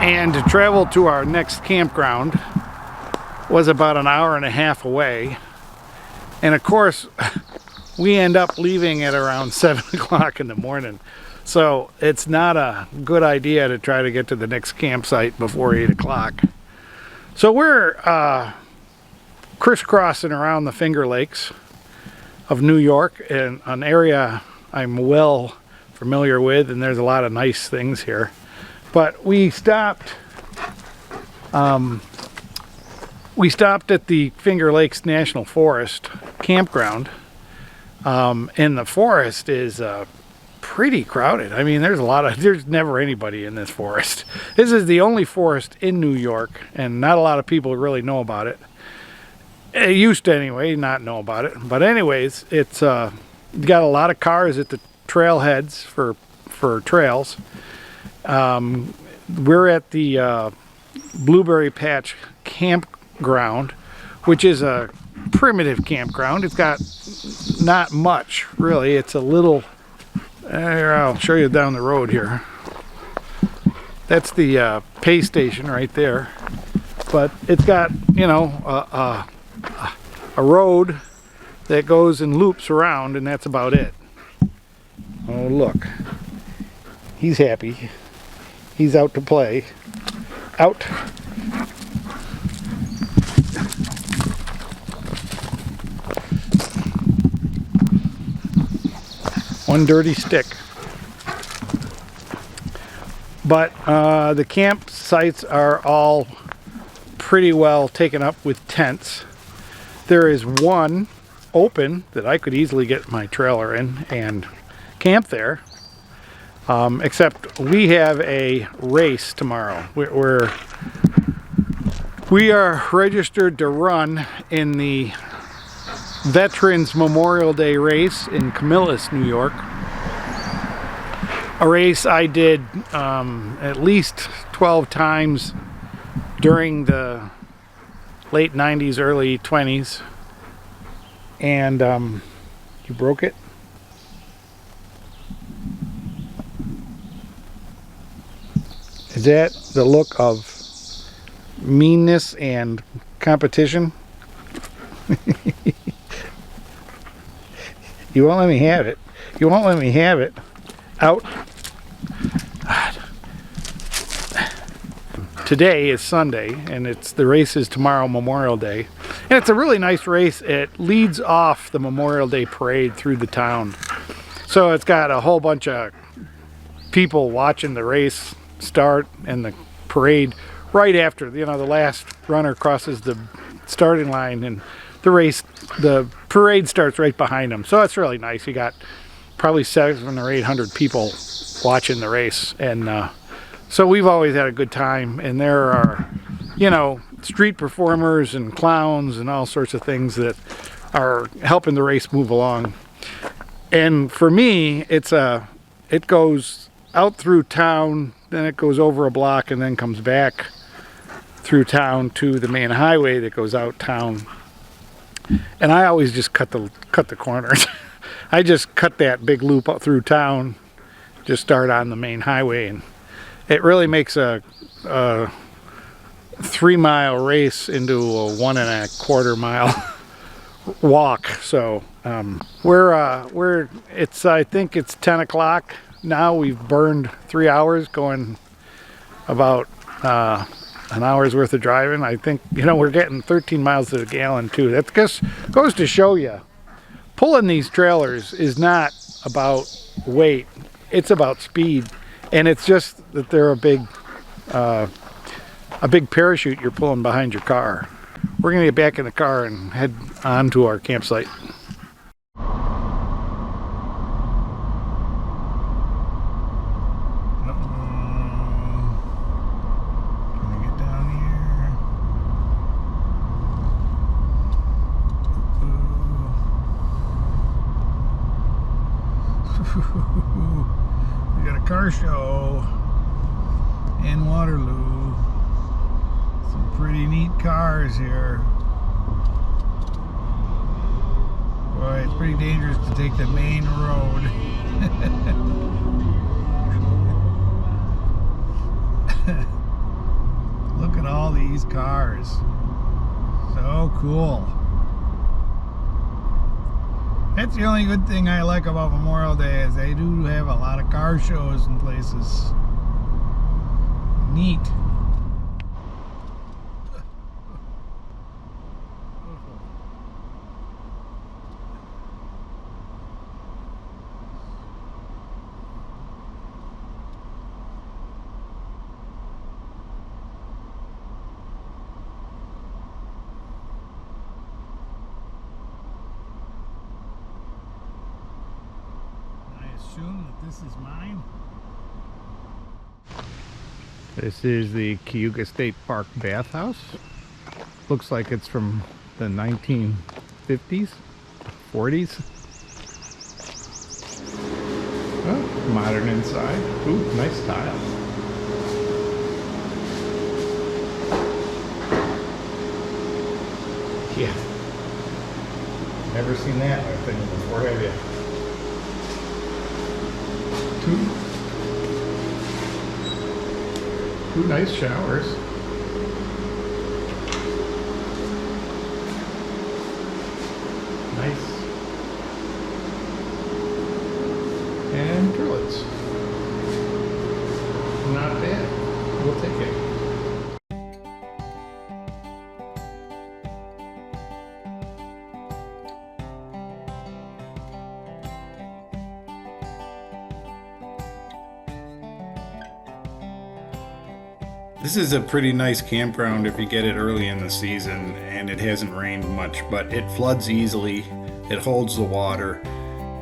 And to travel to our next campground was about an hour and a half away. And of course, we end up leaving at around 7 o'clock in the morning. So it's not a good idea to try to get to the next campsite before 8 o'clock. So we're crisscrossing around the Finger Lakes of New York, in an area I'm well familiar with, and there's a lot of nice things here. But we stopped at the Finger Lakes National Forest campground, and the forest is pretty crowded. I mean, there's never anybody in this forest. This is the only forest in New York, and not a lot of people really know about it. It used to anyway, not know about it. But anyways, it's got a lot of cars at the trailheads for trails. We're at the Blueberry Patch Campground, which is a primitive campground. It's got not much, really. It's a little... I'll show you down the road here. That's the pay station right there. But it's got, you know, a road that goes and loops around, and that's about it. Oh, look. He's happy. He's out to play. Out. One dirty stick. But the campsites are all pretty well taken up with tents. There is one open that I could easily get my trailer in and camp there. Except we have a race tomorrow. We are registered to run in the Veterans Memorial Day race in Camillus, New York. A race I did at least 12 times during the late 90s, early 20s. And you broke it? Is that the look of meanness and competition? You won't let me have it. You won't let me have it. Out. Today is Sunday, and the race is tomorrow, Memorial Day. And it's a really nice race. It leads off the Memorial Day parade through the town. So it's got a whole bunch of people watching the race start and the parade right after, you know, the last runner crosses the starting line, and the parade starts right behind them. So it's really nice. You got probably 700 or 800 people watching the race, and so we've always had a good time. And there are, you know, street performers and clowns and all sorts of things that are helping the race move along. And for me, it goes out through town, then it goes over a block, and then comes back through town to the main highway that goes out town. And I always just cut the corners. I just cut that big loop up through town, just start on the main highway, and it really makes a 3-mile race into a 1.25 mile walk. So I think it's 10 o'clock now. We've burned 3 hours going about an hour's worth of driving. I think, you know, we're getting 13 miles to the gallon too. That just goes to show you, pulling these trailers is not about weight, it's about speed. And it's just that they're a big parachute you're pulling behind your car. We're gonna get back in the car and head on to our campsite. We got a car show in Waterloo. Some pretty neat cars here. Boy, it's pretty dangerous to take the main road. all these cars. So cool. That's the only good thing I like about Memorial Day is they do have a lot of car shows and places. Neat. Assume that this is mine. This is the Cayuga State Park bathhouse. Looks like it's from the 1950s, 40s. Oh, modern inside. Ooh, nice tile. Yeah. Never seen that thing before, have you? Two nice showers. Nice. And toilets. Not bad. We'll take it. This is a pretty nice campground if you get it early in the season and it hasn't rained much, but it floods easily, it holds the water,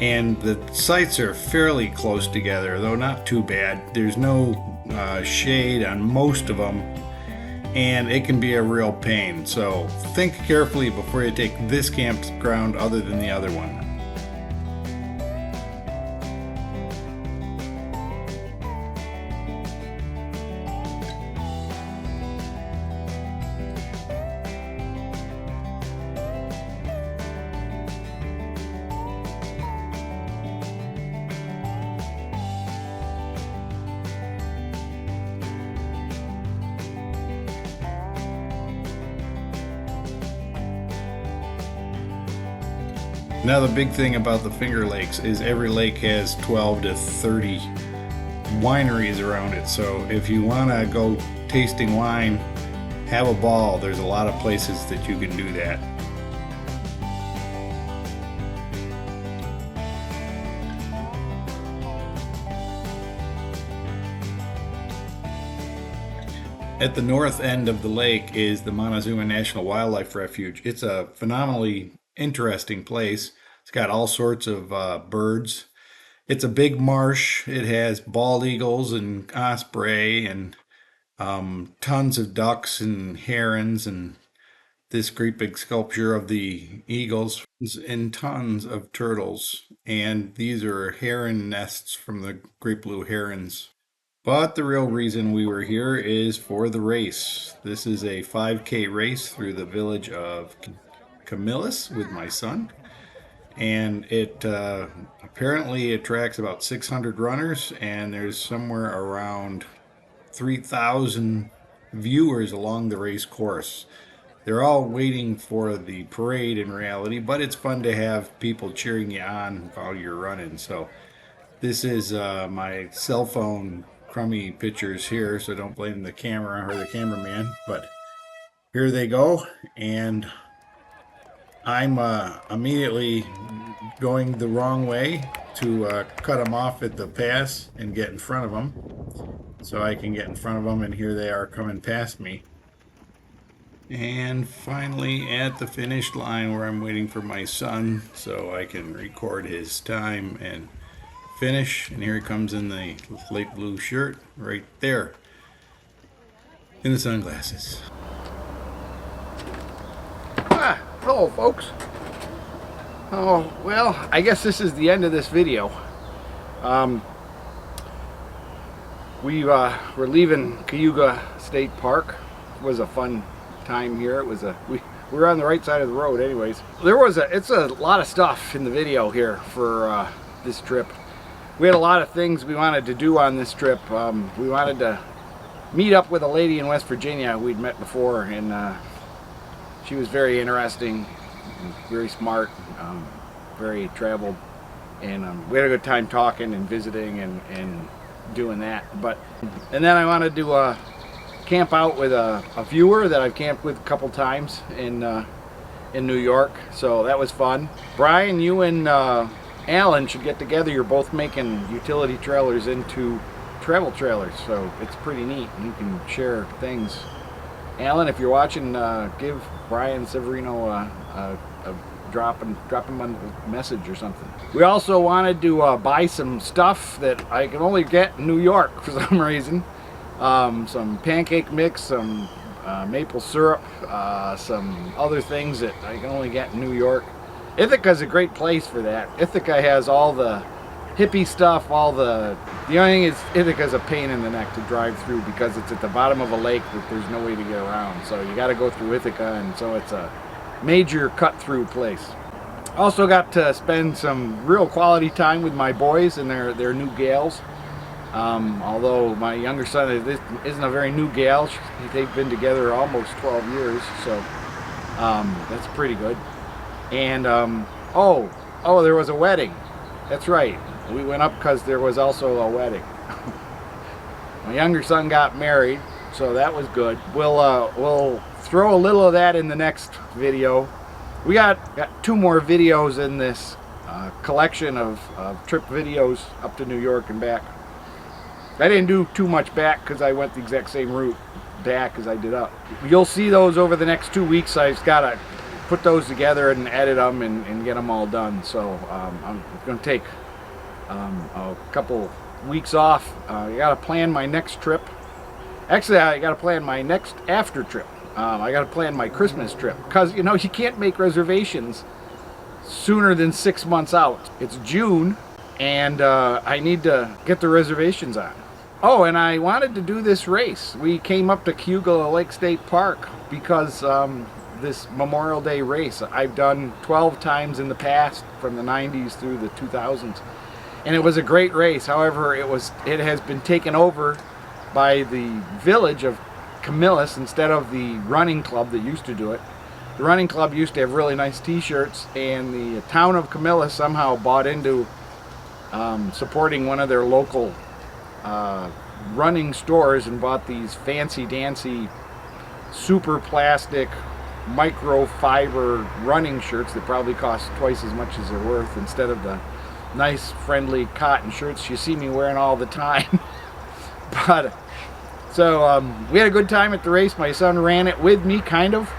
and the sites are fairly close together, though not too bad. There's no shade on most of them, and it can be a real pain. So think carefully before you take this campground other than the other one. Now the big thing about the Finger Lakes is every lake has 12 to 30 wineries around it. So if you want to go tasting wine, have a ball. There's a lot of places that you can do that. At the north end of the lake is the Montezuma National Wildlife Refuge. It's a phenomenally interesting place. It's got all sorts of birds. It's a big marsh. It has bald eagles and osprey and tons of ducks and herons and this great big sculpture of the eagles and tons of turtles. And these are heron nests from the great blue herons. But the real reason we were here is for the race. This is a 5K race through the village of Camillus with my son, and it apparently attracts about 600 runners, and there's somewhere around 3,000 viewers along the race course. They're all waiting for the parade in reality, but it's fun to have people cheering you on while you're running. So this is my cell phone crummy pictures here, so don't blame the camera or the cameraman, but here they go. And I'm immediately going the wrong way to cut them off at the pass and get in front of them, so I can get in front of them, and here they are coming past me. And finally at the finish line where I'm waiting for my son so I can record his time and finish, and here he comes in the light blue shirt right there in the sunglasses. Hello folks. Oh well, I guess this is the end of this video. We're leaving Cayuga State Park. It was a fun time here. It was we were on the right side of the road anyways. It's a lot of stuff in the video here for this trip. We had a lot of things we wanted to do on this trip. We wanted to meet up with a lady in West Virginia we'd met before, and she was very interesting, very smart, very traveled, and we had a good time talking and visiting and doing that. And then I wanted to camp out with a viewer that I've camped with a couple times in New York, so that was fun. Brian, you and Alan should get together. You're both making utility trailers into travel trailers, so it's pretty neat. You can share things. Alan, if you're watching, give Brian Severino a drop him a message or something. We also wanted to buy some stuff that I can only get in New York for some reason. Some pancake mix, some maple syrup, some other things that I can only get in New York. Ithaca's a great place for that. Ithaca has all the hippie stuff, the only thing is Ithaca's a pain in the neck to drive through because it's at the bottom of a lake that there's no way to get around. So you got to go through Ithaca, and so it's a major cut-through place. Also got to spend some real quality time with my boys and their new gals. Although my younger son isn't a very new gal. They've been together almost 12 years, so that's pretty good. And oh, there was a wedding. That's right. We went up because there was also a wedding. My younger son got married, so that was good. We'll throw a little of that in the next video. We got 2 more videos in this collection of trip videos up to New York and back. I didn't do too much back because I went the exact same route back as I did up. You'll see those over the next 2 weeks. I've got to put those together and edit them and get them all done. So I'm going to take a couple weeks off. I got to plan my next trip. Actually, I got to plan my next after trip. I got to plan my Christmas trip because you can't make reservations sooner than 6 months out. It's June, and I need to get the reservations on. Oh, and I wanted to do this race. We came up to Cayuga Lake State Park because this Memorial Day race I've done 12 times in the past, from the 90s through the 2000s, and it was a great race. However, it has been taken over by the village of Camillus instead of the running club that used to do it. The running club used to have really nice t-shirts, and the town of Camillus somehow bought into supporting one of their local running stores and bought these fancy dancy super plastic microfiber running shirts that probably cost twice as much as they're worth, instead of the nice friendly cotton shirts you see me wearing all the time. But so we had a good time at the race. My son ran it with me, kind of.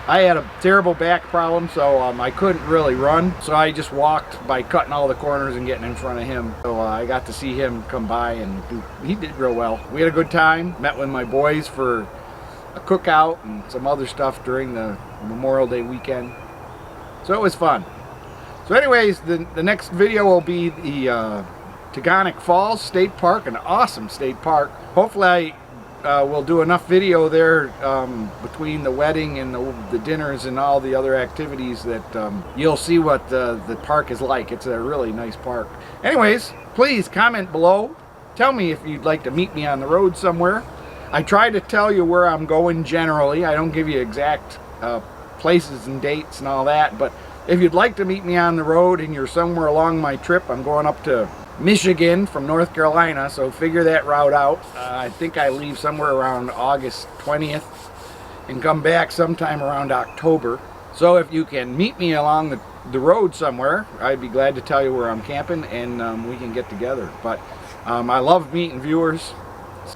I had a terrible back problem, so I couldn't really run, so I just walked by cutting all the corners and getting in front of him. So I got to see him come by, and he did real well. We had a good time. Met with my boys for a cookout and some other stuff during the Memorial Day weekend, so it was fun. So anyways, the next video will be the Tagonic Falls State Park, an awesome state park. Hopefully I will do enough video there between the wedding and the dinners and all the other activities that you'll see what the park is like. It's a really nice park. Anyways, please comment below. Tell me if you'd like to meet me on the road somewhere. I try to tell you where I'm going generally. I don't give you exact places and dates and all that, but if you'd like to meet me on the road and you're somewhere along my trip, I'm going up to Michigan from North Carolina, so figure that route out. I think I leave somewhere around August 20th and come back sometime around October. So if you can meet me along the road somewhere, I'd be glad to tell you where I'm camping, and we can get together. But I love meeting viewers.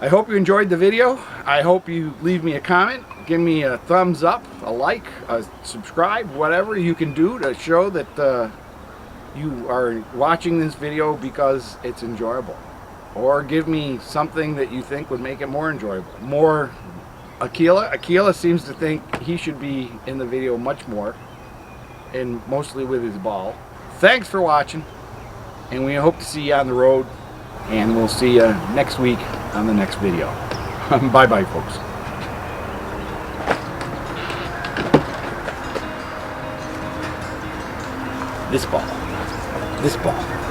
I hope you enjoyed the video. I hope you leave me a comment, give me a thumbs up, a like, a subscribe, whatever you can do to show that you are watching this video because it's enjoyable. Or give me something that you think would make it more enjoyable. More Aquila seems to think he should be in the video much more, and mostly with his ball. Thanks for watching, and we hope to see you on the road, and we'll see you next week on the next video. Bye bye, folks. This ball.